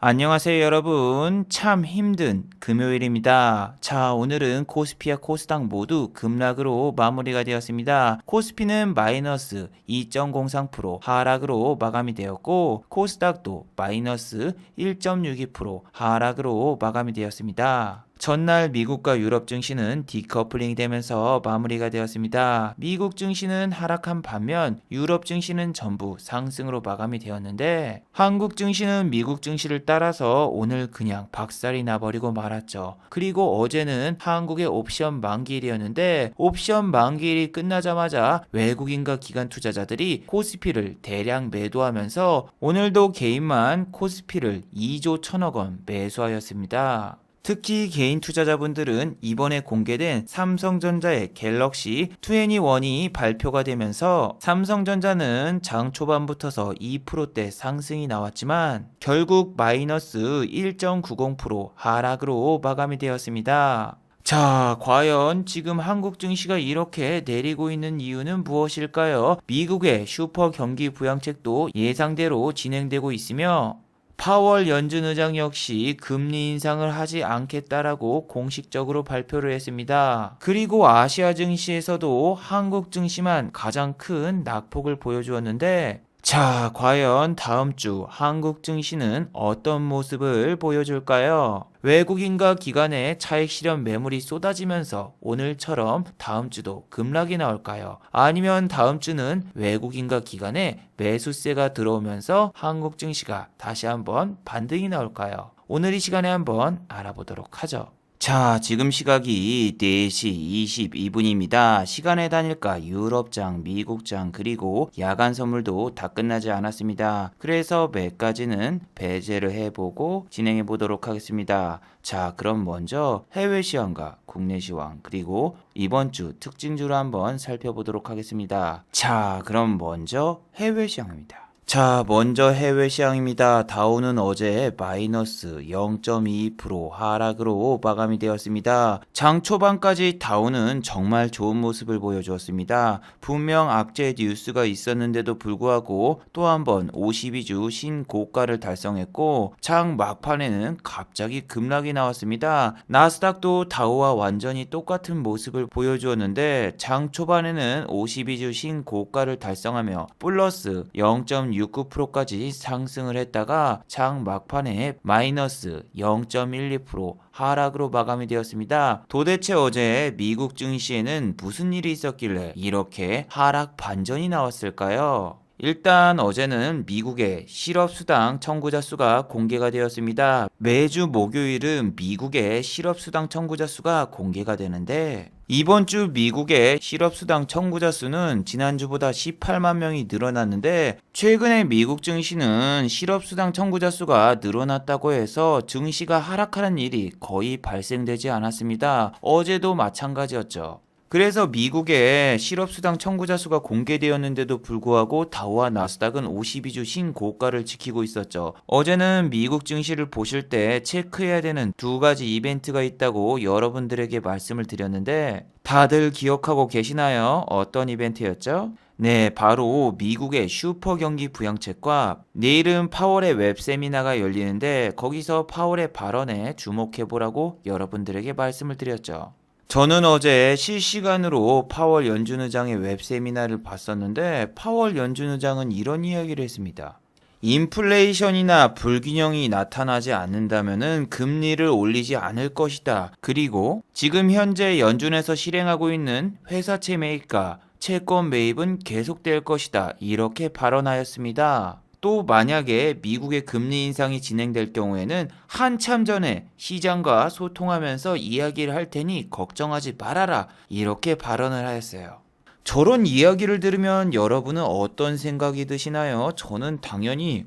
안녕하세요 여러분. 참 힘든 금요일입니다. 자, 오늘은 코스피와 코스닥 모두 급락으로 마무리가 되었습니다. 코스피는 마이너스 2.03% 하락으로 마감이 되었고, 코스닥도 마이너스 1.62% 하락으로 마감이 되었습니다. 전날 미국과 유럽 증시는 디커플링이 되면서 마무리가 되었습니다. 미국 증시는 하락한 반면 유럽 증시는 전부 상승으로 마감이 되었는데, 한국 증시는 미국 증시를 따라서 오늘 그냥 박살이 나버리고 말았죠. 그리고 어제는 한국의 옵션 만기일이었는데, 옵션 만기일이 끝나자마자 외국인과 기관 투자자들이 코스피를 대량 매도하면서 오늘도 개인만 코스피를 2조 1천억 원 매수하였습니다. 특히 개인 투자자분들은 이번에 공개된 삼성전자의 갤럭시 21이 발표가 되면서 삼성전자는 장 초반부터서 2%대 상승이 나왔지만 결국 마이너스 1.90% 하락으로 마감이 되었습니다. 자, 과연 지금 한국 증시가 이렇게 내리고 있는 이유는 무엇일까요? 미국의 슈퍼 경기 부양책도 예상대로 진행되고 있으며, 파월 연준 의장 역시 금리 인상을 하지 않겠다라고 공식적으로 발표를 했습니다. 그리고 아시아 증시에서도 한국 증시만 가장 큰 낙폭을 보여주었는데, 자, 과연 다음 주 한국 증시는 어떤 모습을 보여줄까요? 외국인과 기관의 차익 실현 매물이 쏟아지면서 오늘처럼 다음 주도 급락이 나올까요? 아니면 다음 주는 외국인과 기관의 매수세가 들어오면서 한국 증시가 다시 한번 반등이 나올까요? 오늘 이 시간에 한번 알아보도록 하죠. 자, 지금 시각이 4시 22분입니다. 시간의 단일가 유럽장, 미국장, 그리고 야간 선물도 다 끝나지 않았습니다. 그래서 몇 가지는 배제를 해보고 진행해 보도록 하겠습니다. 자, 그럼 먼저 해외 시황과 국내 시황, 그리고 이번 주 특징주를 한번 살펴보도록 하겠습니다. 자, 그럼 먼저 해외 시황입니다. 자, 먼저 해외 시황입니다. 다우는 어제 마이너스 0.22% 하락으로 마감이 되었습니다. 장 초반까지 다우는 정말 좋은 모습을 보여주었습니다. 분명 악재 뉴스가 있었는데도 불구하고 또 한 번 52주 신고가를 달성했고, 장 막판에는 갑자기 급락이 나왔습니다. 나스닥도 다우와 완전히 똑같은 모습을 보여주었는데, 장 초반에는 52주 신고가를 달성하며 플러스 0.69%까지 상승을 했다가 장 막판에 마이너스 0.12% 하락으로 마감이 되었습니다. 도대체 어제 미국 증시에는 무슨 일이 있었길래 이렇게 하락 반전이 나왔을까요? 일단 어제는 미국의 실업수당 청구자 수가 공개가 되었습니다. 매주 목요일은 미국의 실업수당 청구자 수가 공개가 되는데, 이번 주 미국의 실업수당 청구자 수는 지난주보다 18만 명이 늘어났는데, 최근에 미국 증시는 실업수당 청구자 수가 늘어났다고 해서 증시가 하락하는 일이 거의 발생되지 않았습니다. 어제도 마찬가지였죠. 그래서 미국의 실업수당 청구자 수가 공개되었는데도 불구하고 다우와 나스닥은 52주 신고가를 지키고 있었죠. 어제는 미국 증시를 보실 때 체크해야 되는 두 가지 이벤트가 있다고 여러분들에게 말씀을 드렸는데, 다들 기억하고 계시나요? 어떤 이벤트였죠? 네, 바로 미국의 슈퍼 경기 부양책과 내일은 파월의 웹 세미나가 열리는데, 거기서 파월의 발언에 주목해보라고 여러분들에게 말씀을 드렸죠. 저는 어제 실시간으로 파월 연준 의장의 웹 세미나를 봤었는데, 파월 연준 의장은 이런 이야기를 했습니다. 인플레이션이나 불균형이 나타나지 않는다면 금리를 올리지 않을 것이다. 그리고 지금 현재 연준에서 실행하고 있는 회사채 매입과 채권 매입은 계속될 것이다. 이렇게 발언하였습니다. 또 만약에 미국의 금리 인상이 진행될 경우에는 한참 전에 시장과 소통하면서 이야기를 할 테니 걱정하지 말아라. 이렇게 발언을 하였어요. 저런 이야기를 들으면 여러분은 어떤 생각이 드시나요? 저는 당연히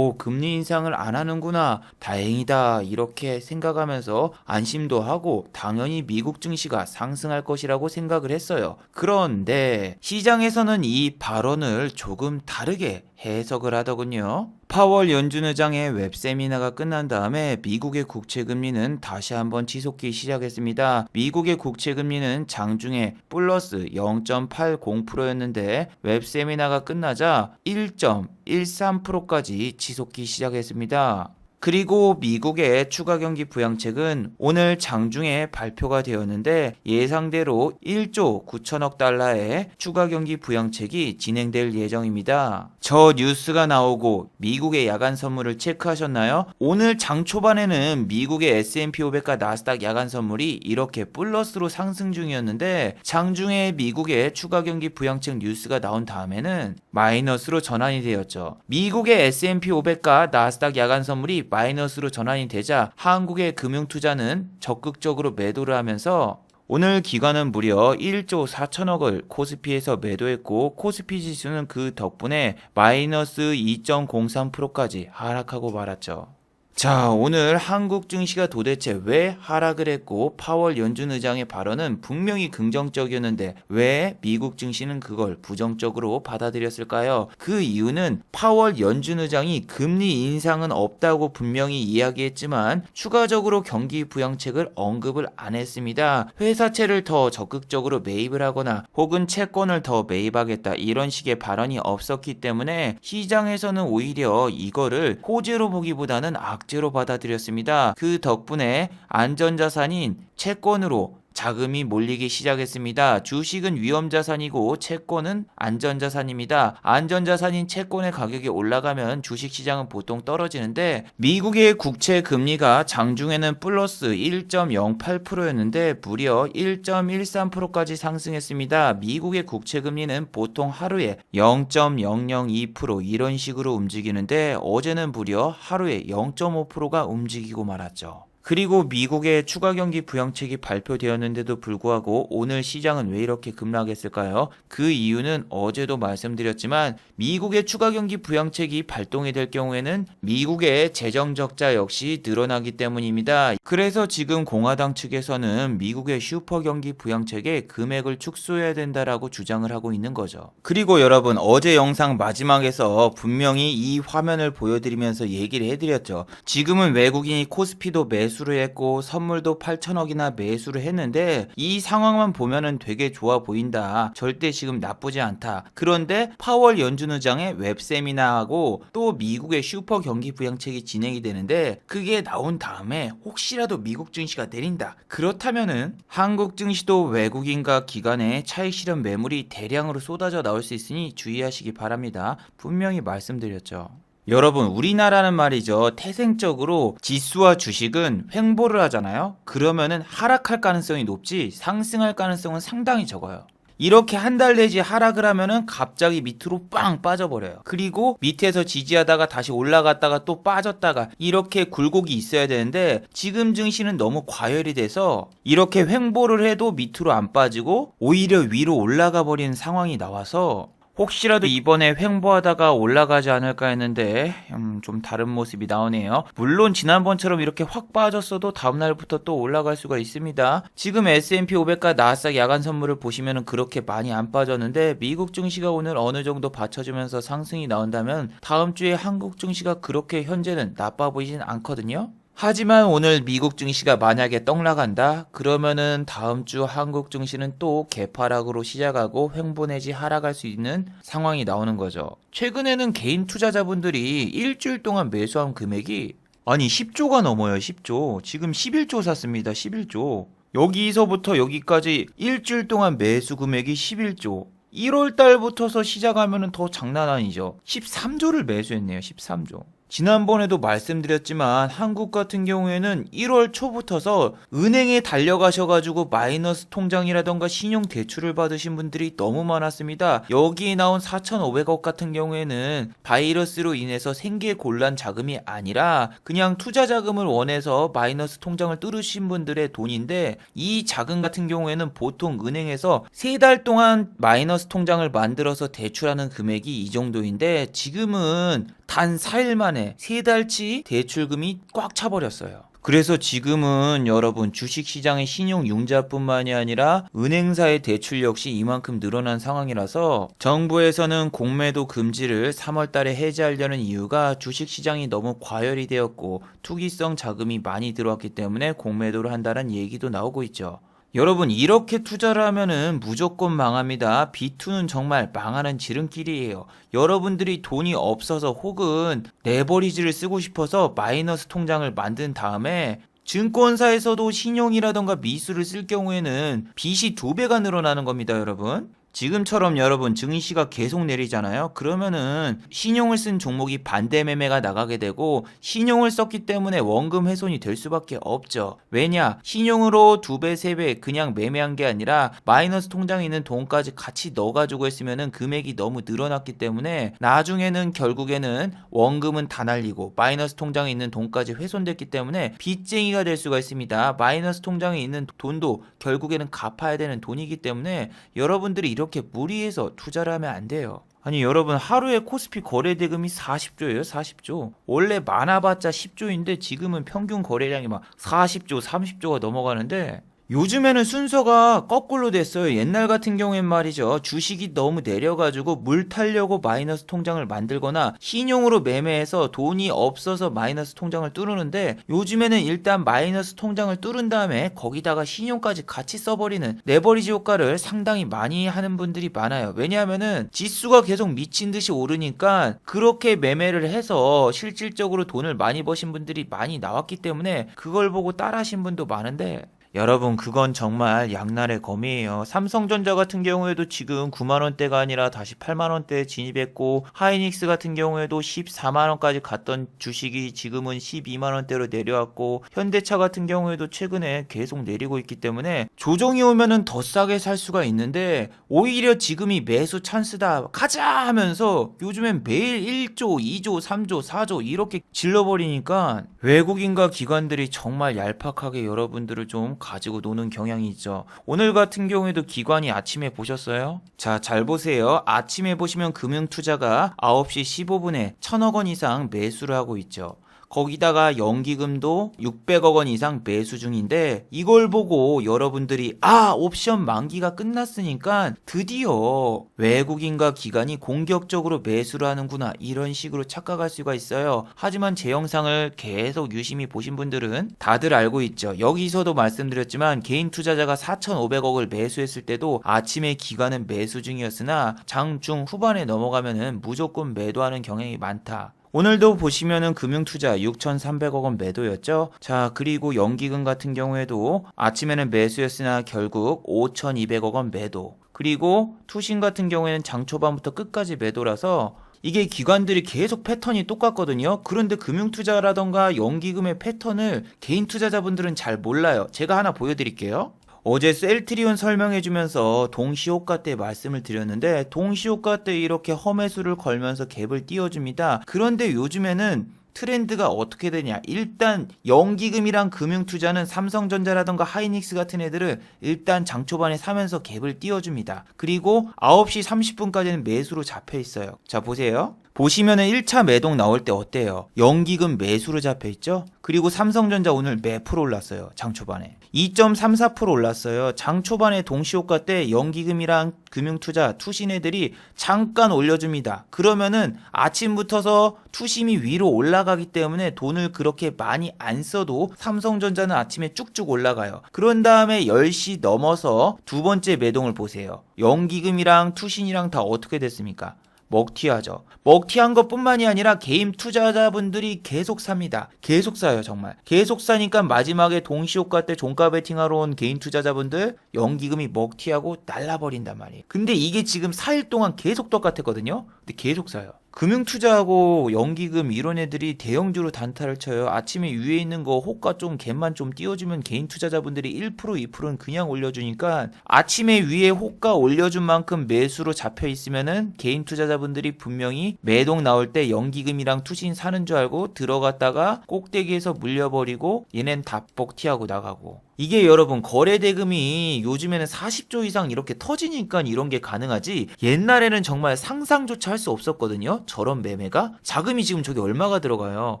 금리 인상을 안 하는구나, 다행이다, 이렇게 생각하면서 안심도 하고 당연히 미국 증시가 상승할 것이라고 생각을 했어요. 그런데 시장에서는 이 발언을 조금 다르게 해석을 하더군요. 파월 연준 의장의 웹 세미나가 끝난 다음에 미국의 국채 금리는 다시 한번 치솟기 시작했습니다. 미국의 국채 금리는 장중에 플러스 0.80%였는데 웹 세미나가 끝나자 1.13%까지 치솟기 시작했습니다. 그리고 미국의 추가 경기 부양책은 오늘 장중에 발표가 되었는데 예상대로 1조 9천억 달러의 추가 경기 부양책이 진행될 예정입니다. 저 뉴스가 나오고 미국의 야간 선물을 체크하셨나요? 오늘 장 초반에는 미국의 S&P 500과 나스닥 야간 선물이 이렇게 플러스로 상승 중이었는데 장중에 미국의 추가 경기 부양책 뉴스가 나온 다음에는 마이너스로 전환이 되었죠. 미국의 S&P 500과 나스닥 야간 선물이 마이너스로 전환이 되자 한국의 금융투자는 적극적으로 매도를 하면서 오늘 기관은 무려 1조 4천억을 코스피에서 매도했고 코스피 지수는 그 덕분에 마이너스 2.03%까지 하락하고 말았죠. 자, 오늘 한국 증시가 도대체 왜 하락을 했고 파월 연준 의장의 발언은 분명히 긍정적이었는데 왜 미국 증시는 그걸 부정적으로 받아들였을까요? 그 이유는 파월 연준 의장이 금리 인상은 없다고 분명히 이야기했지만 추가적으로 경기 부양책을 언급을 안 했습니다. 회사채를 더 적극적으로 매입을 하거나 혹은 채권을 더 매입하겠다 이런 식의 발언이 없었기 때문에 시장에서는 오히려 이거를 호재로 보기보다는 악재로 받아들였습니다. 그 덕분에 안전자산인 채권으로 자금이 몰리기 시작했습니다. 주식은 위험자산이고 채권은 안전자산입니다. 안전자산인 채권의 가격이 올라가면 주식시장은 보통 떨어지는데 미국의 국채 금리가 장중에는 플러스 1.08%였는데 무려 1.13%까지 상승했습니다. 미국의 국채 금리는 보통 하루에 0.002% 이런 식으로 움직이는데 어제는 무려 하루에 0.5%가 움직이고 말았죠. 그리고 미국의 추가 경기 부양책이 발표되었는데도 불구하고 오늘 시장은 왜 이렇게 급락했을까요? 그 이유는 어제도 말씀드렸지만 미국의 추가 경기 부양책이 발동이 될 경우에는 미국의 재정 적자 역시 늘어나기 때문입니다. 그래서 지금 공화당 측에서는 미국의 슈퍼 경기 부양책의 금액을 축소해야 된다라고 주장을 하고 있는 거죠. 그리고 여러분 어제 영상 마지막에서 분명히 이 화면을 보여드리면서 얘기를 해드렸죠. 지금은 외국인이 코스피도 매수를 했고 선물도 8천억이나 매수를 했는데 이 상황만 보면은 되게 좋아 보인다. 절대 지금 나쁘지 않다. 그런데 파월 연준 의장의 웹세미나하고 또 미국의 슈퍼 경기 부양책이 진행이 되는데 그게 나온 다음에 혹시라도 미국 증시가 내린다. 그렇다면은 한국 증시도 외국인과 기관의 차익 실현 매물이 대량으로 쏟아져 나올 수 있으니 주의하시기 바랍니다. 분명히 말씀드렸죠. 여러분 우리나라는 말이죠. 태생적으로 지수와 주식은 횡보를 하잖아요. 그러면은 하락할 가능성이 높지 상승할 가능성은 상당히 적어요. 이렇게 한 달 내지 하락을 하면은 갑자기 밑으로 빵 빠져버려요. 그리고 밑에서 지지하다가 다시 올라갔다가 또 빠졌다가 이렇게 굴곡이 있어야 되는데 지금 증시는 너무 과열이 돼서 이렇게 횡보를 해도 밑으로 안 빠지고 오히려 위로 올라가 버리는 상황이 나와서 혹시라도 이번에 횡보하다가 올라가지 않을까 했는데 좀 다른 모습이 나오네요. 물론 지난번처럼 이렇게 확 빠졌어도 다음날부터 또 올라갈 수가 있습니다. 지금 S&P 500과 나스닥 야간 선물을 보시면 그렇게 많이 안 빠졌는데 미국 증시가 오늘 어느 정도 받쳐주면서 상승이 나온다면 다음 주에 한국 증시가 그렇게 현재는 나빠 보이진 않거든요. 하지만 오늘 미국 증시가 만약에 떡락한다? 그러면은 다음 주 한국 증시는 또 개파락으로 시작하고 횡보 내지 하락할 수 있는 상황이 나오는 거죠. 최근에는 개인 투자자분들이 일주일 동안 매수한 금액이 아니 10조가 넘어요. 10조. 지금 11조 샀습니다. 11조. 여기서부터 여기까지 일주일 동안 매수 금액이 11조. 1월 달부터서 시작하면은 더 장난 아니죠. 13조를 매수했네요. 13조. 지난번에도 말씀드렸지만 한국 같은 경우에는 1월 초부터서 은행에 달려가셔가지고 마이너스 통장이라던가 신용 대출을 받으신 분들이 너무 많았습니다. 여기에 나온 4,500억 같은 경우에는 바이러스로 인해서 생계 곤란 자금이 아니라 그냥 투자 자금을 원해서 마이너스 통장을 뚫으신 분들의 돈인데 이 자금 같은 경우에는 보통 은행에서 3달 동안 마이너스 통장을 만들어서 대출하는 금액이 이 정도인데 지금은 단 4일 만에 3달치 대출금이 꽉 차버렸어요. 그래서 지금은 여러분 주식시장의 신용융자뿐만이 아니라 은행사의 대출 역시 이만큼 늘어난 상황이라서 정부에서는 공매도 금지를 3월 달에 해제하려는 이유가 주식시장이 너무 과열이 되었고 투기성 자금이 많이 들어왔기 때문에 공매도를 한다는 얘기도 나오고 있죠. 여러분 이렇게 투자를 하면은 무조건 망합니다. B2는 정말 망하는 지름길이에요. 여러분들이 돈이 없어서 혹은 레버리지를 쓰고 싶어서 마이너스 통장을 만든 다음에 증권사에서도 신용이라던가 미수를 쓸 경우에는 빚이 2배가 늘어나는 겁니다, 여러분. 지금처럼 여러분 증시가 계속 내리잖아요. 그러면은 신용을 쓴 종목이 반대 매매가 나가게 되고 신용을 썼기 때문에 원금 훼손이 될 수밖에 없죠. 왜냐? 신용으로 2배, 3배 그냥 매매한 게 아니라 마이너스 통장에 있는 돈까지 같이 넣어가지고 했으면은 금액이 너무 늘어났기 때문에 나중에는 결국에는 원금은 다 날리고 마이너스 통장에 있는 돈까지 훼손됐기 때문에 빚쟁이가 될 수가 있습니다. 마이너스 통장에 있는 돈도 결국에는 갚아야 되는 돈이기 때문에 여러분들이 이렇게 무리해서 투자를 하면 안 돼요. 아니 여러분 하루에 코스피 거래 대금이 40조예요. 40조. 원래 많아봤자 10조인데 지금은 평균 거래량이 막 40조, 30조가 넘어가는데 요즘에는 순서가 거꾸로 됐어요. 옛날 같은 경우엔 말이죠. 주식이 너무 내려가지고 물 타려고 마이너스 통장을 만들거나 신용으로 매매해서 돈이 없어서 마이너스 통장을 뚫는데 요즘에는 일단 마이너스 통장을 뚫은 다음에 거기다가 신용까지 같이 써버리는 레버리지 효과를 상당히 많이 하는 분들이 많아요. 왜냐하면은 지수가 계속 미친 듯이 오르니까 그렇게 매매를 해서 실질적으로 돈을 많이 버신 분들이 많이 나왔기 때문에 그걸 보고 따라 하신 분도 많은데 여러분 그건 정말 양날의 검이에요. 삼성전자 같은 경우에도 지금 9만원대가 아니라 다시 8만원대에 진입했고 하이닉스 같은 경우에도 14만원까지 갔던 주식이 지금은 12만원대로 내려왔고 현대차 같은 경우에도 최근에 계속 내리고 있기 때문에 조정이 오면은 더 싸게 살 수가 있는데 오히려 지금이 매수 찬스다 가자 하면서 요즘엔 매일 1조, 2조, 3조, 4조 이렇게 질러버리니까 외국인과 기관들이 정말 얄팍하게 여러분들을 좀 가지고 노는 경향이 있죠. 오늘 같은 경우에도 기관이 아침에 보셨어요? 자, 잘 보세요. 아침에 보시면 금융투자가 9시 15분에 1,000억 원 이상 매수를 하고 있죠. 거기다가 연기금도 600억 원 이상 매수 중인데 이걸 보고 여러분들이 옵션 만기가 끝났으니까 드디어 외국인과 기관이 공격적으로 매수를 하는구나 이런 식으로 착각할 수가 있어요. 하지만 제 영상을 계속 유심히 보신 분들은 다들 알고 있죠. 여기서도 말씀드렸지만 개인 투자자가 4,500억을 매수했을 때도 아침에 기관은 매수 중이었으나 장중 후반에 넘어가면은 무조건 매도하는 경향이 많다. 오늘도 보시면은 금융투자 6,300억 원 매도였죠. 자, 그리고 연기금 같은 경우에도 아침에는 매수였으나 결국 5,200억 원 매도. 그리고 투신 같은 경우에는 장 초반부터 끝까지 매도라서 이게 기관들이 계속 패턴이 똑같거든요. 그런데 금융투자라던가 연기금의 패턴을 개인 투자자분들은 잘 몰라요. 제가 하나 보여드릴게요. 어제 셀트리온 설명해주면서 동시호가 때 말씀을 드렸는데 동시호가 때 이렇게 험해수를 걸면서 갭을 띄워줍니다. 그런데 요즘에는 트렌드가 어떻게 되냐. 일단 연기금이랑 금융투자는 삼성전자라던가 하이닉스 같은 애들을 일단 장초반에 사면서 갭을 띄워줍니다. 그리고 9시 30분까지는 매수로 잡혀 있어요. 자 보세요. 보시면은 1차 매동 나올 때 어때요? 연기금 매수로 잡혀 있죠? 그리고 삼성전자 오늘 몇 프로 올랐어요? 장 초반에 2.34% 올랐어요. 장 초반에 동시호가 때 연기금이랑 금융투자 투신 애들이 잠깐 올려줍니다. 그러면은 아침부터서 투심이 위로 올라가기 때문에 돈을 그렇게 많이 안 써도 삼성전자는 아침에 쭉쭉 올라가요. 그런 다음에 10시 넘어서 두 번째 매동을 보세요. 연기금이랑 투신이랑 다 어떻게 됐습니까? 먹튀하죠. 먹튀한 것뿐만이 아니라 개인 투자자분들이 계속 삽니다. 계속 사요 정말. 계속 사니까 마지막에 동시호가 때 종가 베팅하러 온 개인 투자자분들 연기금이 먹튀하고 날라버린단 말이에요. 근데 이게 지금 4일 동안 계속 똑같았거든요. 근데 계속 사요. 금융투자하고 연기금 이런 애들이 대형주로 단타를 쳐요. 아침에 위에 있는 거 호가 좀 갭만 좀 띄워주면 개인 투자자분들이 1% 2%는 그냥 올려주니까 아침에 위에 호가 올려준 만큼 매수로 잡혀 있으면은 개인 투자자분들이 분명히 매동 나올 때 연기금이랑 투신 사는 줄 알고 들어갔다가 꼭대기에서 물려버리고 얘넨 다 먹튀하고 나가고. 이게 여러분 거래 대금이 요즘에는 40조 이상 이렇게 터지니까 이런 게 가능하지 옛날에는 정말 상상조차 할 수 없었거든요. 저런 매매가 자금이 지금 저게 얼마가 들어가요.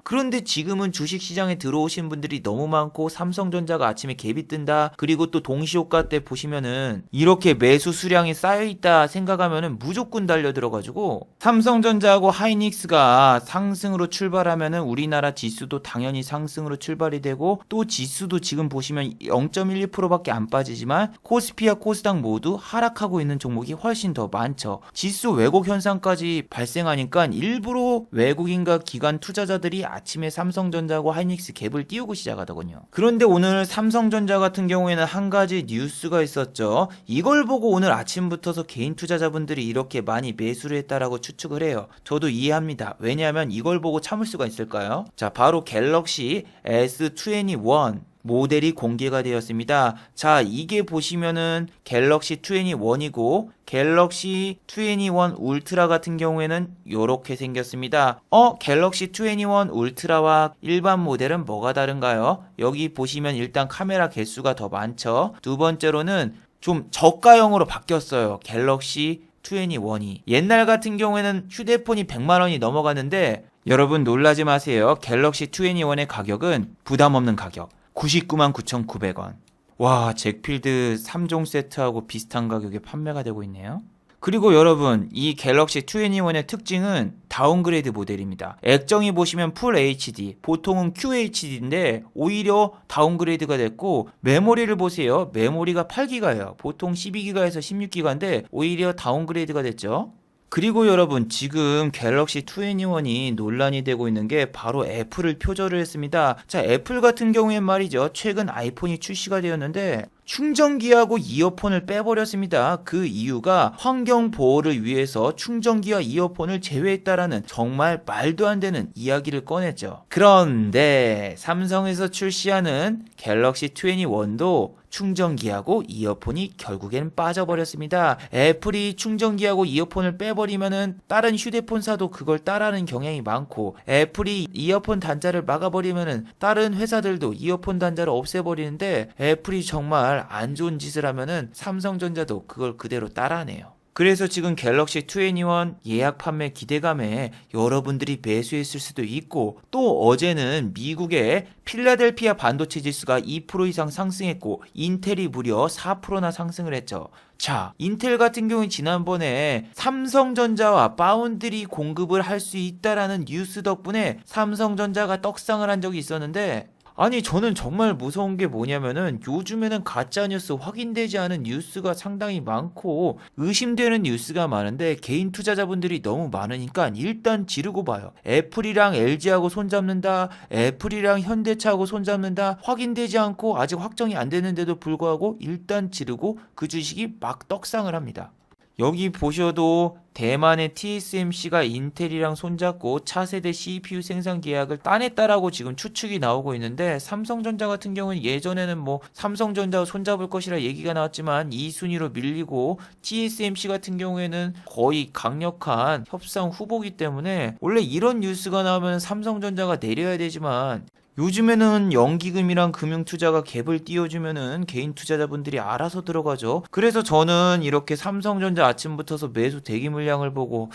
그런데 지금은 주식시장에 들어오신 분들이 너무 많고 삼성전자가 아침에 갭이 뜬다. 그리고 또 동시호가 때 보시면은 이렇게 매수 수량이 쌓여있다 생각하면은 무조건 달려들어가지고 삼성전자하고 하이닉스가 상승으로 출발하면은 우리나라 지수도 당연히 상승으로 출발이 되고 또 지수도 지금 보시면 0.12%밖에 안 빠지지만 코스피와 코스닥 모두 하락하고 있는 종목이 훨씬 더 많죠. 지수 왜곡 현상까지 발생하니까 일부러 외국인과 기관 투자자들이 아침에 삼성전자하고 하이닉스 갭을 띄우고 시작하더군요. 그런데 오늘 삼성전자 같은 경우에는 한 가지 뉴스가 있었죠. 이걸 보고 오늘 아침부터서 개인 투자자분들이 이렇게 많이 매수를 했다라고 추측을 해요. 저도 이해합니다. 왜냐하면 이걸 보고 참을 수가 있을까요? 자, 바로 갤럭시 S21 모델이 공개가 되었습니다. 자, 이게 보시면은 갤럭시 21이고 갤럭시 21 울트라 같은 경우에는 이렇게 생겼습니다. 갤럭시 21 울트라와 일반 모델은 뭐가 다른가요? 여기 보시면 일단 카메라 개수가 더 많죠. 두 번째로는 좀 저가형으로 바뀌었어요. 갤럭시 21이. 옛날 같은 경우에는 휴대폰이 100만 원이 넘어갔는데 여러분 놀라지 마세요. 갤럭시 21의 가격은 부담 없는 가격. 999,900원. 와, 잭필드 3종 세트하고 비슷한 가격에 판매가 되고 있네요. 그리고 여러분, 이 갤럭시 21의 특징은 다운그레이드 모델입니다. 액정이 보시면 풀 HD, 보통은 QHD인데 오히려 다운그레이드가 됐고, 메모리를 보세요. 메모리가 8기가예요. 보통 12기가에서 16기가인데 오히려 다운그레이드가 됐죠. 그리고 여러분, 지금 갤럭시 21이 논란이 되고 있는 게 바로 애플을 표절을 했습니다. 자, 애플 같은 경우엔 말이죠. 최근 아이폰이 출시가 되었는데 충전기하고 이어폰을 빼버렸습니다. 그 이유가 환경 보호를 위해서 충전기와 이어폰을 제외했다라는 정말 말도 안 되는 이야기를 꺼냈죠. 그런데 삼성에서 출시하는 갤럭시 21도 충전기하고 이어폰이 결국엔 빠져버렸습니다. 애플이 충전기하고 이어폰을 빼버리면은 다른 휴대폰사도 그걸 따라하는 경향이 많고, 애플이 이어폰 단자를 막아버리면은 다른 회사들도 이어폰 단자를 없애버리는데, 애플이 정말 안 좋은 짓을 하면은 삼성전자도 그걸 그대로 따라하네요. 그래서 지금 갤럭시 21 예약 판매 기대감에 여러분들이 매수했을 수도 있고, 또 어제는 미국의 필라델피아 반도체 지수가 2% 이상 상승했고 인텔이 무려 4%나 상승을 했죠. 자, 인텔 같은 경우는 지난번에 삼성전자와 파운드리 공급을 할 수 있다라는 뉴스 덕분에 삼성전자가 떡상을 한 적이 있었는데, 아니 저는 정말 무서운 게 뭐냐면은 요즘에는 가짜뉴스 확인되지 않은 뉴스가 상당히 많고 의심되는 뉴스가 많은데 개인 투자자분들이 너무 많으니까 일단 지르고 봐요. 애플이랑 LG하고 손잡는다, 애플이랑 현대차하고 손잡는다, 확인되지 않고 아직 확정이 안 되는데도 불구하고 일단 지르고 그 주식이 막 떡상을 합니다. 여기 보셔도 대만의 TSMC가 인텔이랑 손잡고 차세대 CPU 생산 계약을 따냈다라고 지금 추측이 나오고 있는데, 삼성전자 같은 경우는 예전에는 뭐 삼성전자와 손잡을 것이라 얘기가 나왔지만 2순위로 밀리고, TSMC 같은 경우에는 거의 강력한 협상 후보기 때문에 원래 이런 뉴스가 나오면 삼성전자가 내려야 되지만 요즘에는 연기금이랑 금융투자가 갭을 띄워주면은 개인 투자자분들이 알아서 들어가죠. 그래서 저는 이렇게 삼성전자 아침부터서 매수 대기 물량을 보고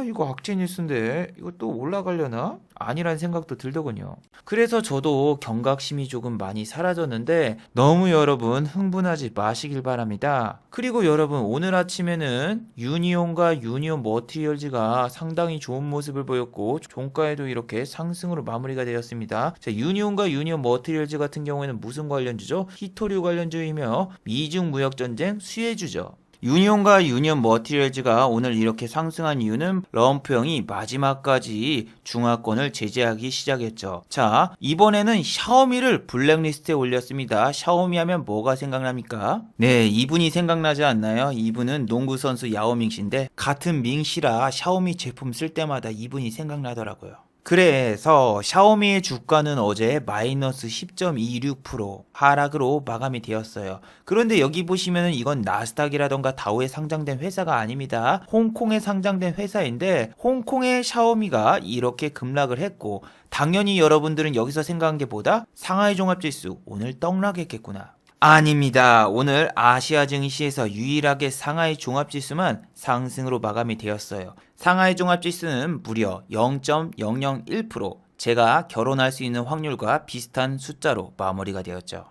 이거 악재 뉴스인데 이거 또 올라가려나? 아니란 생각도 들더군요. 그래서 저도 경각심이 조금 많이 사라졌는데 너무 여러분 흥분하지 마시길 바랍니다. 그리고 여러분, 오늘 아침에는 유니온과 유니온 머티리얼즈가 상당히 좋은 모습을 보였고 종가에도 이렇게 상승으로 마무리가 되었습니다. 자, 유니온과 유니온 머티리얼즈 같은 경우에는 무슨 관련주죠? 히토류 관련주이며 미중 무역전쟁 수혜주죠. 유니온과 유니온 머티리얼즈가 오늘 이렇게 상승한 이유는 럼프형이 마지막까지 중화권을 제재하기 시작했죠. 자, 이번에는 샤오미를 블랙리스트에 올렸습니다. 샤오미 하면 뭐가 생각납니까? 네, 이분이 생각나지 않나요? 이분은 농구선수 야오밍 씨인데 같은 밍 씨라 샤오미 제품 쓸 때마다 이분이 생각나더라고요. 그래서 샤오미의 주가는 어제 마이너스 10.26% 하락으로 마감이 되었어요. 그런데 여기 보시면은 이건 나스닥이라던가 다우에 상장된 회사가 아닙니다. 홍콩에 상장된 회사인데 홍콩의 샤오미가 이렇게 급락을 했고, 당연히 여러분들은 여기서 생각한 게 뭐다? 상하이 종합지수 오늘 떡락했겠구나. 아닙니다. 오늘 아시아 증시에서 유일하게 상하이 종합지수만 상승으로 마감이 되었어요. 상하이 종합지수는 무려 0.001%, 제가 결혼할 수 있는 확률과 비슷한 숫자로 마무리가 되었죠.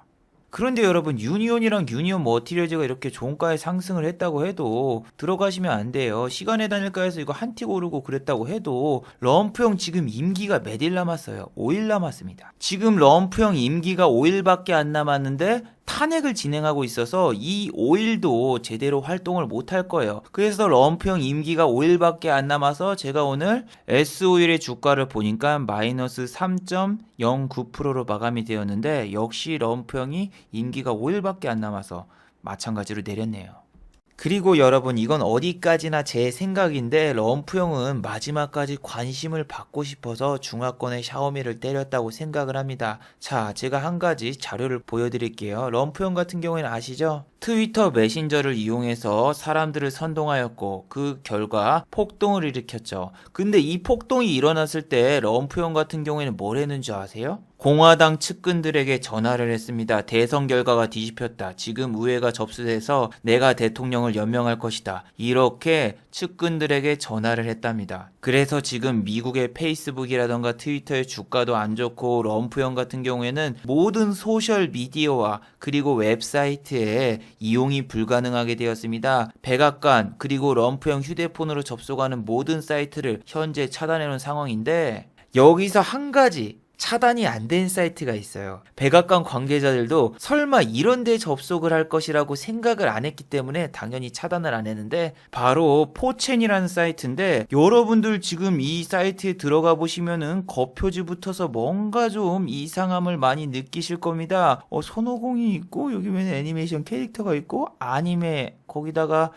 그런데 여러분, 유니온이랑 유니온 머티리얼즈가 이렇게 종가에 상승을 했다고 해도 들어가시면 안 돼요. 시간의 단일가에서 이거 한 틱 오르고 그랬다고 해도 럼프형 지금 임기가 몇 일 남았어요? 5일 남았습니다. 지금 럼프형 임기가 5일밖에 안 남았는데 탄핵을 진행하고 있어서 이 5일도 제대로 활동을 못할 거예요. 그래서 럼프형 임기가 5일밖에 안 남아서 제가 오늘 S5일의 주가를 보니까 마이너스 3.09%로 마감이 되었는데, 역시 럼프형이 임기가 5일밖에 안 남아서 마찬가지로 내렸네요. 그리고 여러분, 이건 어디까지나 제 생각인데 럼프형은 마지막까지 관심을 받고 싶어서 중화권의 샤오미를 때렸다고 생각을 합니다. 자, 제가 한 가지 자료를 보여드릴게요. 럼프형 같은 경우에는 아시죠? 트위터 메신저를 이용해서 사람들을 선동하였고 그 결과 폭동을 일으켰죠. 근데 이 폭동이 일어났을 때 럼프형 같은 경우에는 뭘 했는지 아세요? 공화당 측근들에게 전화를 했습니다. 대선 결과가 뒤집혔다. 지금 의회가 접수돼서 내가 대통령을 연명할 것이다. 이렇게 측근들에게 전화를 했답니다. 그래서 지금 미국의 페이스북이라던가 트위터의 주가도 안 좋고 럼프형 같은 경우에는 모든 소셜 미디어와 그리고 웹사이트에 이용이 불가능하게 되었습니다. 백악관 그리고 럼프형 휴대폰으로 접속하는 모든 사이트를 현재 차단해 놓은 상황인데, 여기서 한 가지 차단이 안 된 사이트가 있어요. 백악관 관계자들도 설마 이런 데 접속을 할 것이라고 생각을 안 했기 때문에 당연히 차단을 안 했는데, 바로 포첸이라는 사이트인데, 여러분들 지금 이 사이트에 들어가 보시면은 겉표지 붙어서 뭔가 좀 이상함을 많이 느끼실 겁니다. 손오공이 있고 여기 왜 애니메이션 캐릭터가 있고 아니메, 거기다가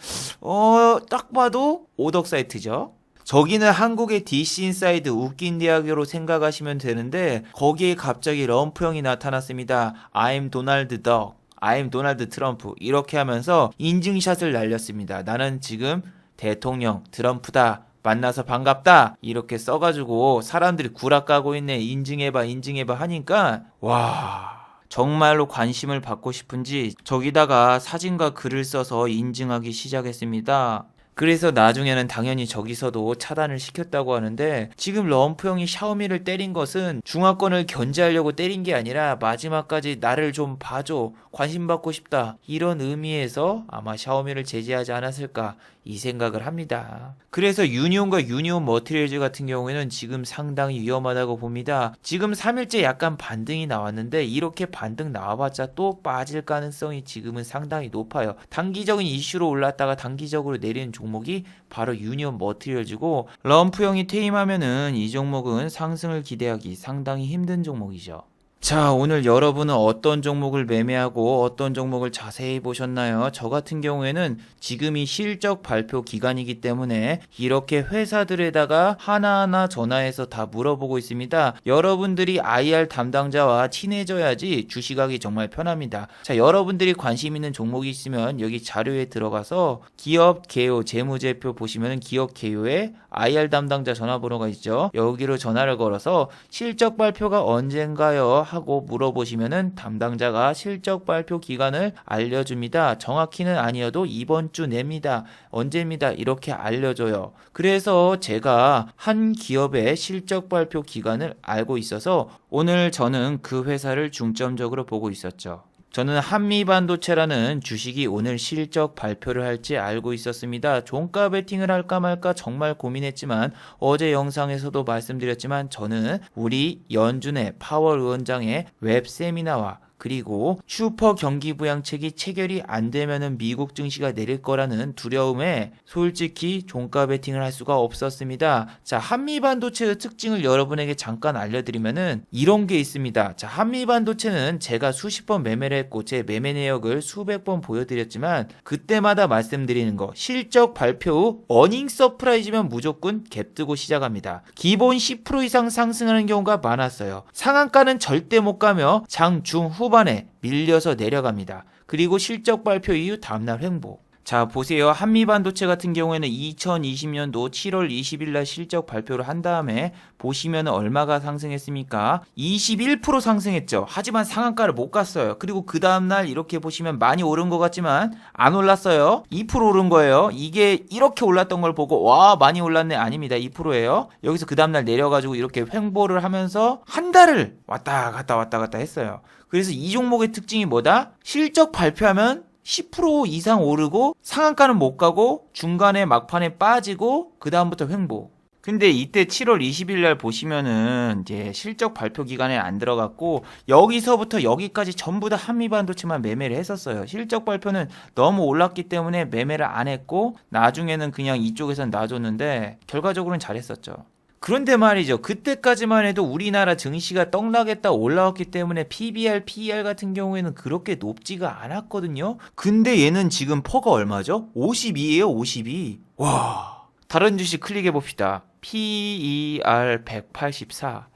딱 봐도 오덕 사이트죠. 저기는 한국의 DC인사이드 웃긴 대학교로 생각하시면 되는데, 거기에 갑자기 럼프형이 나타났습니다. I'm 도널드 덕, I'm 도널드 트럼프, 이렇게 하면서 인증샷을 날렸습니다. 나는 지금 대통령 트럼프다, 만나서 반갑다, 이렇게 써가지고 사람들이 구라 까고 있네. 인증해봐 인증해봐 하니까 와, 정말로 관심을 받고 싶은지 저기다가 사진과 글을 써서 인증하기 시작했습니다. 그래서 나중에는 당연히 저기서도 차단을 시켰다고 하는데, 지금 럼프형이 샤오미를 때린 것은 중화권을 견제하려고 때린 게 아니라 마지막까지 나를 좀 봐줘, 관심 받고 싶다, 이런 의미에서 아마 샤오미를 제재하지 않았을까, 이 생각을 합니다. 그래서 유니온과 유니온 머티리얼즈 같은 경우에는 지금 상당히 위험하다고 봅니다. 지금 3일째 약간 반등이 나왔는데 이렇게 반등 나와봤자 또 빠질 가능성이 지금은 상당히 높아요. 단기적인 이슈로 올랐다가 단기적으로 내리는 종목이 바로 유니온 머티리얼즈고, 럼프형이 퇴임하면은 이 종목은 상승을 기대하기 상당히 힘든 종목이죠. 자, 오늘 여러분은 어떤 종목을 매매하고 어떤 종목을 자세히 보셨나요? 저 같은 경우에는 지금이 실적 발표 기간이기 때문에 이렇게 회사들에다가 하나하나 전화해서 다 물어보고 있습니다. 여러분들이 IR 담당자와 친해져야지 주식하기 정말 편합니다. 자, 여러분들이 관심 있는 종목이 있으면 여기 자료에 들어가서 기업 개요 재무제표 보시면 기업 개요에 IR 담당자 전화번호가 있죠. 여기로 전화를 걸어서 실적 발표가 언젠가요? 하고 물어보시면은 담당자가 실적 발표 기간을 알려줍니다. 정확히는 아니어도 이번 주 냅니다. 언제입니다. 이렇게 알려줘요. 그래서 제가 한 기업의 실적 발표 기간을 알고 있어서 오늘 저는 그 회사를 중점적으로 보고 있었죠. 저는 한미반도체라는 주식이 오늘 실적 발표를 할지 알고 있었습니다. 종가 베팅을 할까 말까 정말 고민했지만 어제 영상에서도 말씀드렸지만 저는 우리 연준의 파월 의원장의 웹 세미나와 그리고 슈퍼 경기 부양책이 체결이 안 되면은 미국 증시가 내릴 거라는 두려움에 솔직히 종가 베팅을 할 수가 없었습니다. 자, 한미반도체의 특징을 여러분에게 잠깐 알려드리면은 이런 게 있습니다. 자, 한미반도체는 제가 수십 번 매매를 했고 제 매매 내역을 수백 번 보여드렸지만 그때마다 말씀드리는 거, 실적 발표 후 어닝 서프라이즈면 무조건 갭 뜨고 시작합니다. 기본 10% 이상 상승하는 경우가 많았어요. 상한가는 절대 못 가며 장, 중, 후반에 밀려서 내려갑니다. 그리고 실적 발표 이후 다음날 횡보. 자, 보세요. 한미반도체 같은 경우에는 2020년도 7월 20일 날 실적 발표를 한 다음에 보시면 얼마가 상승했습니까? 21% 상승했죠. 하지만 상한가를 못 갔어요. 그리고 그 다음날 이렇게 보시면 많이 오른 것 같지만 안 올랐어요. 2% 오른 거예요. 이게 이렇게 올랐던 걸 보고 와 많이 올랐네. 아닙니다. 2%예요. 여기서 그 다음날 내려가지고 이렇게 횡보를 하면서 한 달을 왔다 갔다 했어요. 그래서 이 종목의 특징이 뭐다? 실적 발표하면 10% 이상 오르고 상한가는 못 가고 중간에 막판에 빠지고 그 다음부터 횡보. 근데 이때 7월 20일 날 보시면은 이제 실적 발표 기간에 안 들어갔고 여기서부터 여기까지 전부 다 한미반도체만 매매를 했었어요. 실적 발표는 너무 올랐기 때문에 매매를 안 했고 나중에는 그냥 이쪽에선 놔줬는데 결과적으로는 잘했었죠. 그런데 말이죠. 그때까지만 해도 우리나라 증시가 떡락했다 올라왔기 때문에 PBR, PER 같은 경우에는 그렇게 높지가 않았거든요. 근데 얘는 지금 퍼가 얼마죠? 52예요, 52. 와. 다른 주식 클릭해 봅시다. PER 184.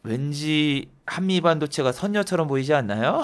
왠지 한미반도체가 선녀처럼 보이지 않나요?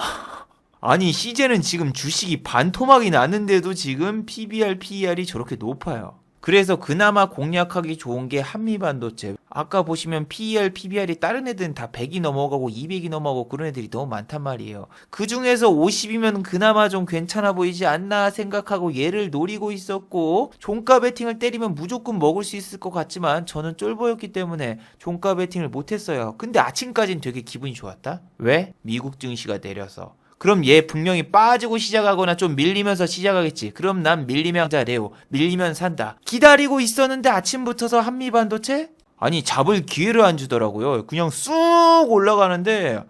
아니, 시제는 지금 주식이 반토막이 났는데도 지금 PBR, PER이 저렇게 높아요. 그래서 그나마 공략하기 좋은 게 한미반도체. 아까 보시면 PER, PBR이 다른 애들은 다 100이 넘어가고 200이 넘어가고 그런 애들이 너무 많단 말이에요. 그 중에서 50이면 그나마 좀 괜찮아 보이지 않나 생각하고 얘를 노리고 있었고 종가 베팅을 때리면 무조건 먹을 수 있을 것 같지만 저는 쫄보였기 때문에 종가 베팅을 못했어요. 근데 아침까지는 되게 기분이 좋았다? 왜? 미국 증시가 내려서. 그럼 얘 분명히 빠지고 시작하거나 좀 밀리면서 시작하겠지. 그럼 난 밀리면 잘해요. 밀리면 산다. 기다리고 있었는데 아침부터서 한미반도체? 아니 잡을 기회를 안 주더라고요. 그냥 쑥 올라가는데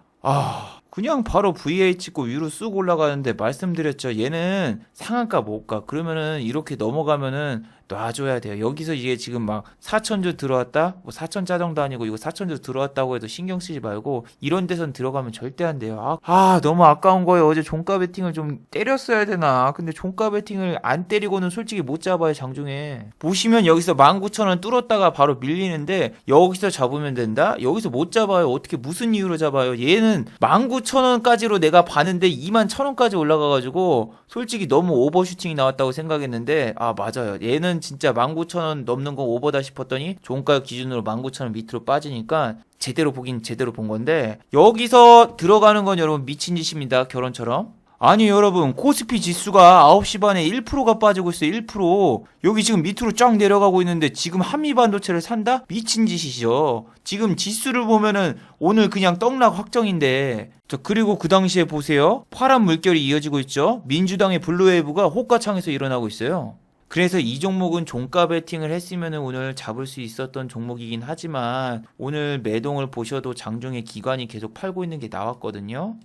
그냥 바로 VH 찍고 위로 쑥 올라가는데 말씀드렸죠. 얘는 상한가 못 가. 그러면은 이렇게 넘어가면은 놔줘야 돼요. 여기서 이게 지금 막 4천주 들어왔다? 뭐 4천 짜정도 아니고 이거 4천주 들어왔다고 해도 신경 쓰지 말고 이런 데선 들어가면 절대 안 돼요. 너무 아까운 거예요. 어제 종가 베팅을 좀 때렸어야 되나. 근데 종가 베팅을 안 때리고는 솔직히 못 잡아요. 장중에. 보시면 여기서 19,000원 뚫었다가 바로 밀리는데 여기서 잡으면 된다? 여기서 못 잡아요. 어떻게 무슨 이유로 잡아요? 얘는 19,000원까지로 내가 봤는데 21,000원까지 올라가가지고 솔직히 너무 오버슈팅이 나왔다고 생각했는데 맞아요. 얘는 진짜 19,000원 넘는 거 오버다 싶었더니 종가 기준으로 19,000원 밑으로 빠지니까 제대로 보긴 제대로 본 건데 여기서 들어가는 건 여러분 미친 짓입니다. 결혼처럼. 아니 여러분 코스피 지수가 9시 반에 1%가 빠지고 있어요. 1%. 여기 지금 밑으로 쫙 내려가고 있는데 지금 한미반도체를 산다? 미친 짓이죠. 지금 지수를 보면은 오늘 그냥 떡락 확정인데 그리고 그 당시에 보세요. 파란 물결이 이어지고 있죠. 민주당의 블루웨이브가 호가창에서 일어나고 있어요. 그래서 이 종목은 종가 베팅을 했으면 오늘 잡을 수 있었던 종목이긴 하지만 오늘 매동을 보셔도 장중에 기관이 계속 팔고 있는 게 나왔거든요.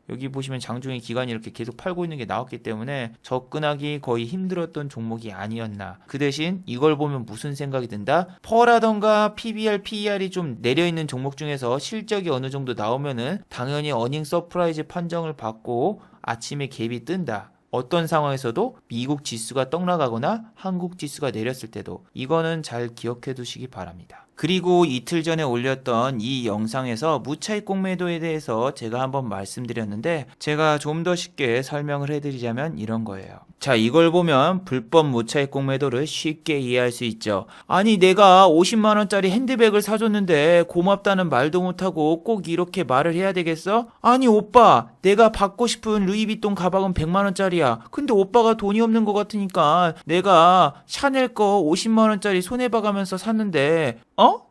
여기 보시면 장중에 기관이 이렇게 계속 팔고 있는 게 나왔기 때문에 접근하기 거의 힘들었던 종목이 아니었나. 그 대신 이걸 보면 무슨 생각이 든다? 퍼라던가 PBR, PER이 좀 내려있는 종목 중에서 실적이 어느 정도 나오면은 당연히 어닝 서프라이즈 판정을 받고 아침에 갭이 뜬다. 어떤 상황에서도 미국 지수가 떡나가거나 한국 지수가 내렸을 때도 이거는 잘 기억해 두시기 바랍니다. 그리고 이틀 전에 올렸던 이 영상에서 무차익 공매도에 대해서 제가 한번 말씀드렸는데 제가 좀 더 쉽게 설명을 해드리자면 이런 거예요. 자, 이걸 보면 불법 무차익 공매도를 쉽게 이해할 수 있죠. 아니 내가 50만원짜리 핸드백을 사줬는데 고맙다는 말도 못하고 꼭 이렇게 말을 해야 되겠어? 아니 오빠 내가 받고 싶은 루이비통 가방은 100만원짜리야. 근데 오빠가 돈이 없는 것 같으니까 내가 샤넬 거 50만원짜리 손해봐가면서 샀는데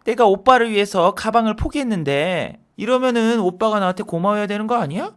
내가 오빠를 위해서 가방을 포기했는데 이러면은 오빠가 나한테 고마워야 되는 거 아니야?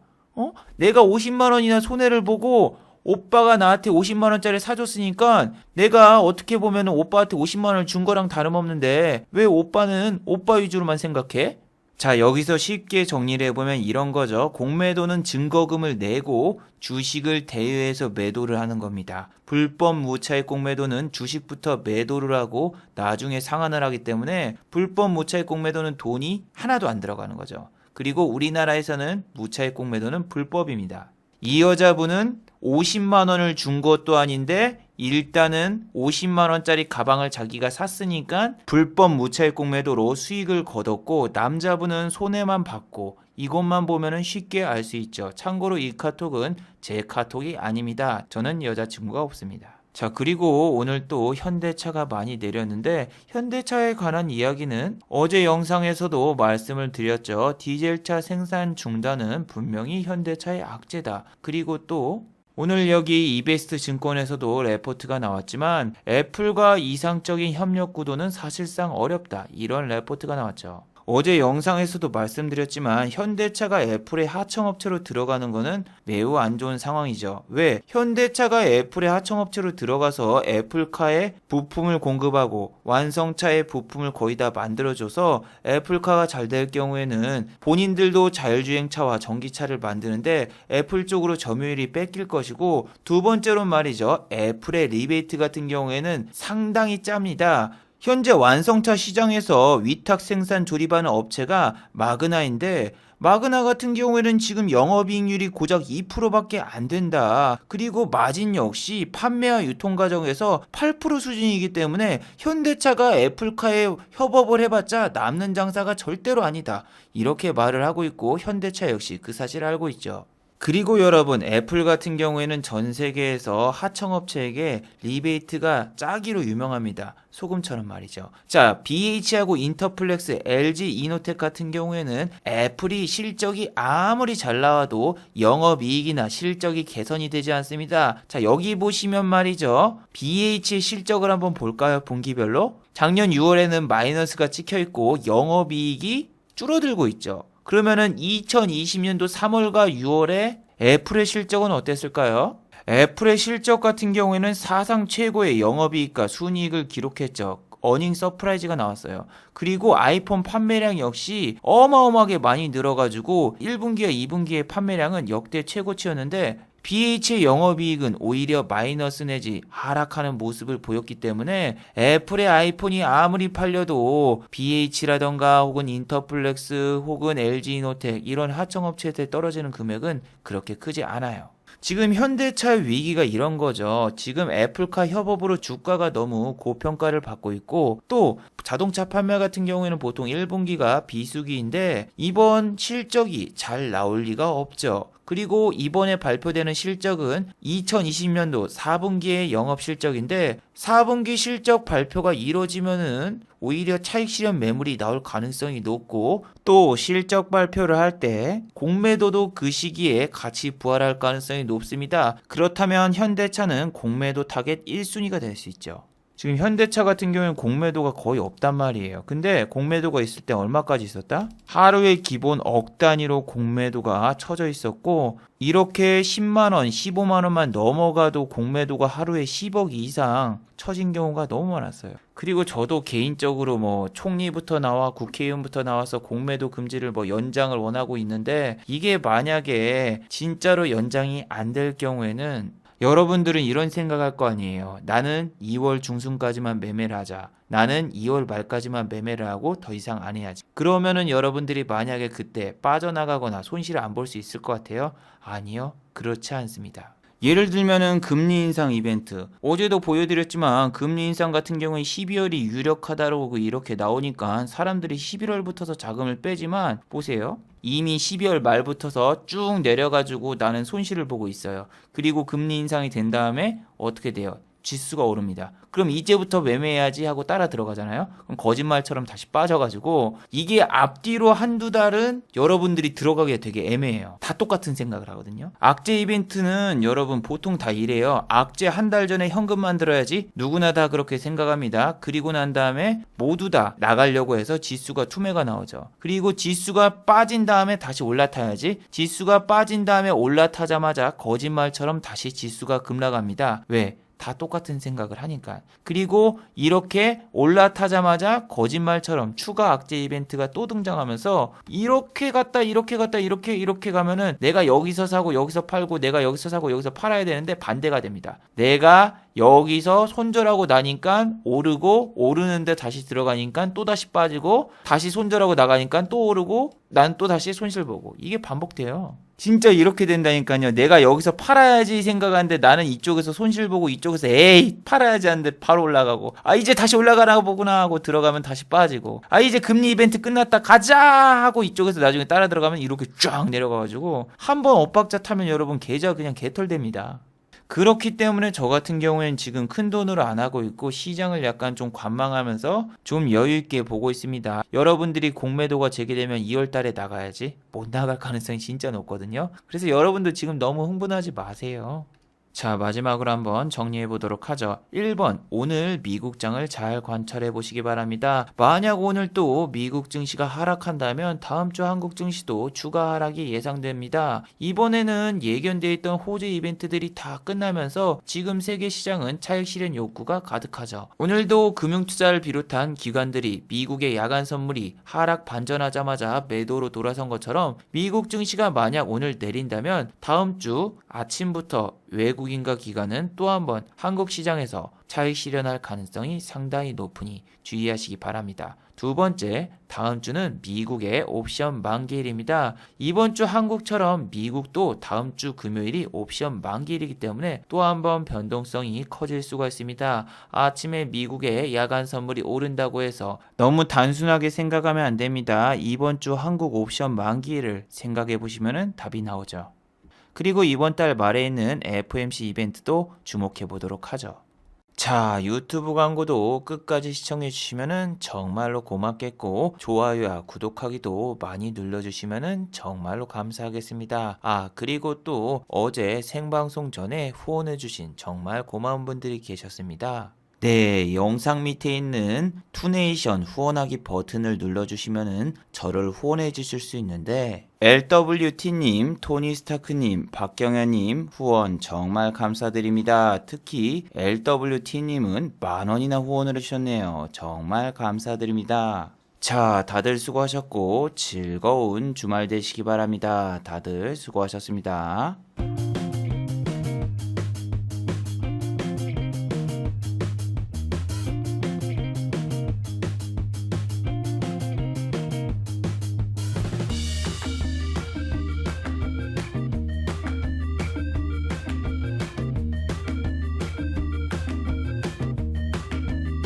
내가 50만원이나 손해를 보고 오빠가 나한테 50만원짜리 사줬으니까 내가 어떻게 보면 오빠한테 50만원을 준 거랑 다름없는데 왜 오빠는 오빠 위주로만 생각해? 자, 여기서 쉽게 정리를 해보면 이런 거죠. 공매도는 증거금을 내고 주식을 대여해서 매도를 하는 겁니다. 불법 무차익 공매도는 주식부터 매도를 하고 나중에 상환을 하기 때문에 불법 무차익 공매도는 돈이 하나도 안 들어가는 거죠. 그리고 우리나라에서는 무차익 공매도는 불법입니다. 이 여자분은 50만 원을 준 것도 아닌데 일단은 50만 원짜리 가방을 자기가 샀으니까 불법 무차익 공매도로 수익을 거뒀고 남자분은 손해만 받고 이것만 보면은 쉽게 알 수 있죠. 참고로 이 카톡은 제 카톡이 아닙니다. 저는 여자친구가 없습니다. 자, 그리고 오늘 또 현대차가 많이 내렸는데 현대차에 관한 이야기는 어제 영상에서도 말씀을 드렸죠. 디젤차 생산 중단은 분명히 현대차의 악재다. 그리고 또 오늘 여기 이베스트 증권에서도 레포트가 나왔지만 애플과 이상적인 협력 구도는 사실상 어렵다. 이런 레포트가 나왔죠. 어제 영상에서도 말씀드렸지만 현대차가 애플의 하청업체로 들어가는 것은 매우 안 좋은 상황이죠. 왜? 현대차가 애플의 하청업체로 들어가서 애플카에 부품을 공급하고 완성차의 부품을 거의 다 만들어줘서 애플카가 잘 될 경우에는 본인들도 자율주행차와 전기차를 만드는데 애플 쪽으로 점유율이 뺏길 것이고, 두 번째로 말이죠. 애플의 리베이트 같은 경우에는 상당히 짭니다. 현재 완성차 시장에서 위탁 생산 조립하는 업체가 마그나인데 마그나 같은 경우에는 지금 영업이익률이 고작 2%밖에 안 된다. 그리고 마진 역시 판매와 유통 과정에서 8% 수준이기 때문에 현대차가 애플카에 협업을 해봤자 남는 장사가 절대로 아니다. 이렇게 말을 하고 있고 현대차 역시 그 사실을 알고 있죠. 그리고 여러분, 애플 같은 경우에는 전 세계에서 하청업체에게 리베이트가 짜기로 유명합니다. 소금처럼 말이죠. 자, BH하고 인터플렉스, LG 이노텍 같은 경우에는 애플이 실적이 아무리 잘 나와도 영업이익이나 실적이 개선이 되지 않습니다. 자, 여기 보시면 말이죠. BH의 실적을 한번 볼까요? 분기별로? 작년 6월에는 마이너스가 찍혀 있고 영업이익이 줄어들고 있죠. 그러면은 2020년도 3월과 6월에 애플의 실적은 어땠을까요? 애플의 실적 같은 경우에는 사상 최고의 영업이익과 순이익을 기록했죠. 어닝 서프라이즈가 나왔어요. 그리고 아이폰 판매량 역시 어마어마하게 많이 늘어가지고 1분기와 2분기의 판매량은 역대 최고치였는데 BH의 영업이익은 오히려 마이너스 내지 하락하는 모습을 보였기 때문에 애플의 아이폰이 아무리 팔려도 BH라던가 혹은 인터플렉스 혹은 LG이노텍 이런 하청업체에 떨어지는 금액은 그렇게 크지 않아요. 지금 현대차 위기가 이런 거죠. 지금 애플카 협업으로 주가가 너무 고평가를 받고 있고, 또 자동차 판매 같은 경우에는 보통 1분기가 비수기인데 이번 실적이 잘 나올 리가 없죠. 그리고 이번에 발표되는 실적은 2020년도 4분기의 영업 실적인데 4분기 실적 발표가 이루어지면은 오히려 차익 실현 매물이 나올 가능성이 높고, 또 실적 발표를 할 때 공매도도 그 시기에 같이 부활할 가능성이 높습니다. 그렇다면 현대차는 공매도 타겟 1순위가 될 수 있죠. 지금 현대차 같은 경우는 공매도가 거의 없단 말이에요. 근데 공매도가 있을 때 얼마까지 있었다? 하루에 기본 억 단위로 공매도가 쳐져 있었고, 이렇게 10만원, 15만원만 넘어가도 공매도가 하루에 10억 이상 쳐진 경우가 너무 많았어요. 그리고 저도 개인적으로 뭐 총리부터 나와 국회의원부터 나와서 공매도 금지를 뭐 연장을 원하고 있는데, 이게 만약에 진짜로 연장이 안 될 경우에는 여러분들은 이런 생각할 거 아니에요. 나는 2월 중순까지만 매매를 하자. 나는 2월 말까지만 매매를 하고 더 이상 안 해야지. 그러면은 여러분들이 만약에 그때 빠져나가거나 손실을 안 볼 수 있을 것 같아요? 아니요. 그렇지 않습니다. 예를 들면은 금리 인상 이벤트. 어제도 보여드렸지만 금리 인상 같은 경우에 12월이 유력하다고 이렇게 나오니까 사람들이 11월부터서 자금을 빼지만 보세요. 이미 12월 말부터서 쭉 내려가지고 나는 손실을 보고 있어요. 그리고 금리 인상이 된 다음에 어떻게 돼요? 지수가 오릅니다. 그럼 이제부터 매매해야지 하고 따라 들어가잖아요. 그럼 거짓말처럼 다시 빠져가지고 이게 앞뒤로 한두 달은 여러분들이 들어가기가 되게 애매해요. 다 똑같은 생각을 하거든요. 악재 이벤트는 여러분 보통 다 이래요. 악재 한 달 전에 현금 만들어야지. 누구나 다 그렇게 생각합니다. 그리고 난 다음에 모두 다 나가려고 해서 지수가 투매가 나오죠. 그리고 지수가 빠진 다음에 다시 올라타야지. 지수가 빠진 다음에 올라타자마자 거짓말처럼 다시 지수가 급락합니다. 왜? 다 똑같은 생각을 하니까. 그리고 이렇게 올라타자마자 거짓말처럼 추가 악재 이벤트가 또 등장하면서 이렇게 갔다 이렇게 가면은 내가 여기서 사고 여기서 팔고 내가 여기서 사고 여기서 팔아야 되는데 반대가 됩니다. 내가 여기서 손절하고 나니까 오르고 오르는데 다시 들어가니까 또 다시 빠지고 다시 손절하고 나가니까 또 오르고 난 또 다시 손실 보고 이게 반복돼요. 진짜 이렇게 된다니까요. 내가 여기서 팔아야지 생각하는데 나는 이쪽에서 손실 보고 이쪽에서 에이 팔아야지 하는데 바로 올라가고 아 이제 다시 올라가나 보구나 하고 들어가면 다시 빠지고 아 이제 금리 이벤트 끝났다 가자 하고 이쪽에서 나중에 따라 들어가면 이렇게 쫙 내려가가지고 한번 엇박자 타면 여러분 계좌 그냥 개털됩니다. 그렇기 때문에 저 같은 경우에는 지금 큰 돈으로 안 하고 있고 시장을 약간 좀 관망하면서 좀 여유 있게 보고 있습니다. 여러분들이 공매도가 재개되면 2월 달에 나가야지 못 나갈 가능성이 진짜 높거든요. 그래서 여러분들 지금 너무 흥분하지 마세요. 자, 마지막으로 한번 정리해 보도록 하죠. 1번, 오늘 미국장을 잘 관찰해 보시기 바랍니다. 만약 오늘 또 미국 증시가 하락한다면 다음 주 한국 증시도 주가 하락이 예상됩니다. 이번에는 예견되어 있던 호재 이벤트들이 다 끝나면서 지금 세계 시장은 차익 실현 욕구가 가득하죠. 오늘도 금융투자를 비롯한 기관들이 미국의 야간 선물이 하락 반전하자마자 매도로 돌아선 것처럼 미국 증시가 만약 오늘 내린다면 다음 주 아침부터 외국인과 기관은 또 한 번 한국 시장에서 차익 실현할 가능성이 상당히 높으니 주의하시기 바랍니다. 두 번째, 다음 주는 미국의 옵션 만기일입니다. 이번 주 한국처럼 미국도 다음 주 금요일이 옵션 만기일이기 때문에 또 한 번 변동성이 커질 수가 있습니다. 아침에 미국의 야간 선물이 오른다고 해서 너무 단순하게 생각하면 안 됩니다. 이번 주 한국 옵션 만기일을 생각해 보시면 답이 나오죠. 그리고 이번 달 말에 있는 FOMC 이벤트도 주목해 보도록 하죠. 자, 유튜브 광고도 끝까지 시청해 주시면 정말로 고맙겠고 좋아요와 구독하기도 많이 눌러주시면 정말로 감사하겠습니다. 아, 그리고 또 어제 생방송 전에 후원해 주신 정말 고마운 분들이 계셨습니다. 네, 영상 밑에 있는 투네이션 후원하기 버튼을 눌러주시면 저를 후원해 주실 수 있는데 LWT님, 토니스타크님, 박경현님 후원 정말 감사드립니다. 특히 LWT님은 10,000원이나 후원을 해주셨네요. 정말 감사드립니다. 자, 다들 수고하셨고 즐거운 주말 되시기 바랍니다. 다들 수고하셨습니다.